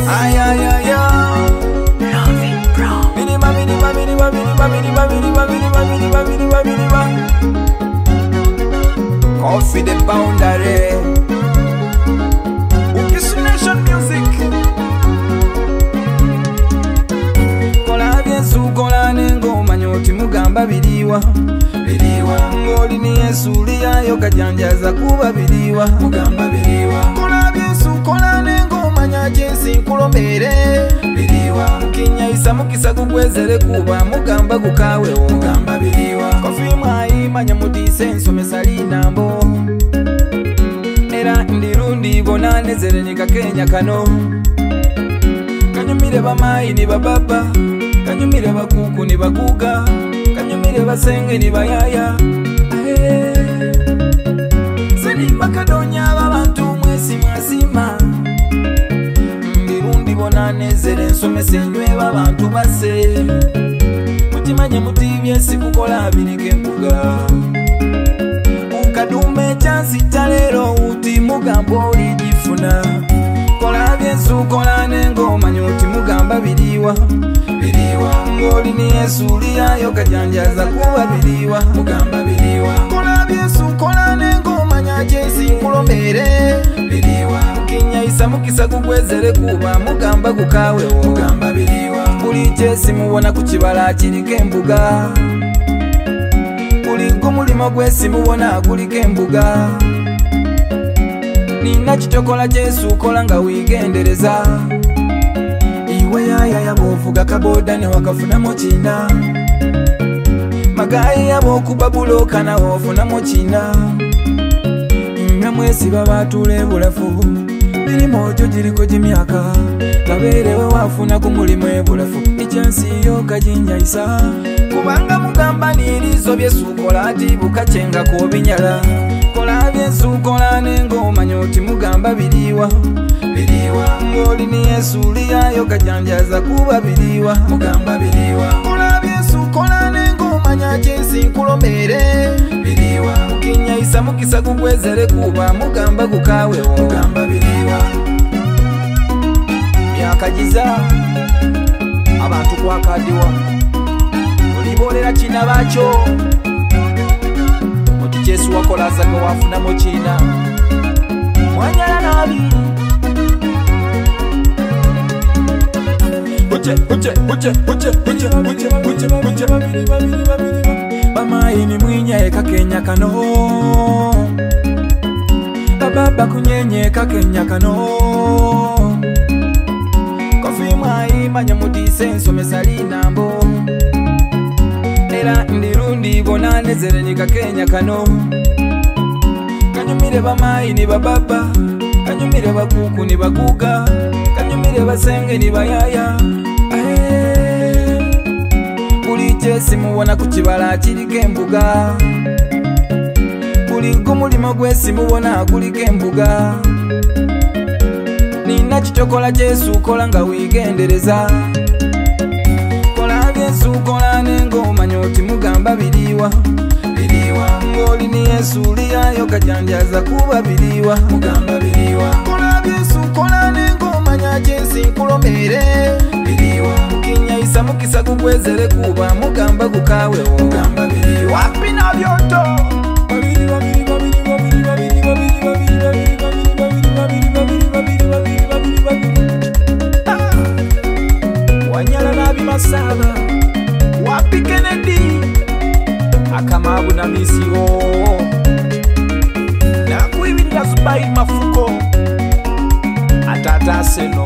Ay ay ay ay. Loving Bro. Minima minima minima minima minima minima minima minima minima minima. Coffee the boundary. Ukishu Nation Music. Kola Yesu kola n'engoma nyoti mugamba biliwa. Biliwa ngoli ni Yesu liyayo kajanjaza kuba biliwa. Mugamba biliwa. Kola Yesu kola n'engoma nyajesi nkulombere. Biliwa kinya isa mukisa kugwezere kuba mugamba gukawe o. Mugamba biliwa. Kofi mwayi manya mutise nsomesa linambo. Era ndirundi bonanezere nika Kenya kano. Kanyumire bamayi ni bababa, kanyumire bakuku ni bakuga, kanyumire basenge ni bayaya. Seni bakadonya babantu mwesi mwasima. Ndirundi bonanezere nsomese nywe babantu base. Mutimanye mutibye sikukola birike mpuga. Ukadume chansi talero uti mugambo olijifuna. Kola Yesu kola n'engoma nyoti mugamba biliwa. Biliwa ngoli ni Yesu liyayo kajanjaza kuba biliwa. Mugamba biliwa. Kola Yesu kola n'engoma nyajesi nkulombere. Biliwa kinya isa mukisa kugwezere kuba mugamba gukawe o. Mugamba biliwa. Buli jesi mubona ku kibala kiriko embuga. Buli gumulimo gwesi mubona guliko embuga. Nina kitokola Yesu kola nga wigendereza. Iwe yaya yabovuga kaboda ne wakafuna mochina. Magayi yabo kubabuloka na wofuna mochina. Inga mwesi babatule bulafu. Milimo jo jiriko jimyaka. Kaberewe wafuna kumulimo ebulafu. Ichansi yo kajinya isa. Kubanga mugamba nilizo byesu kola ati bukachenga ko binyala. Kola Yesu kola n'engoma nyoti mugamba biliwa. Biliwa ngoli ni Yesu liyayo kajanjaza kuba biliwa. Mugamba biliwa. Kola Yesu kola n'engoma nyajesi nkulombere. Biliwa kinya isa mukisa kugwezere kuba mugamba gukawe o. Mugamba biliwa. Myaka giza abantu kwakadiwa. Olibolera kina bacho. Yesu wakola zako wafuna mochina. Mwanyala nabi. Uche. Bamayi ni mwinye ka Kenya kano. Bababa kunyenye ka Kenya kano. Kofi mwayi manya mutise nsomesa linambo. Era ndirundi bonanezere nika Kenya kano. Kanyumire bamayi ni bababa, kanyumire bakuku ni bakuga, kanyumire basenge ni bayaya. Buli jesi mubona ku kibala kiriko embuga. Buli gumulimo gwesi mubona guliko embuga. Nina kitokola Yesu kola nga wigendereza. Yesu kola n'engoma nyoti mugamba biliwa. Biliwa ngoli ni Yesu liyayo kajanjaza kuba biliwa. Mugamba biliwa. Kola Yesu kola n'engoma nyajesi nkulombere. Biliwa kinya isa mukisa kugwezere kuba mugamba gukawe o. Mugamba biliwa. Wapi na byoto. Biliwa biliwa biliwa biliwa biliwa biliwa biliwa biliwa biliwa biliwa biliwa biliwa biliwa. Wanyala nabi masaba. Wapi Kennedy akamabu na misio na kuibinda zubai mafuko atata seno.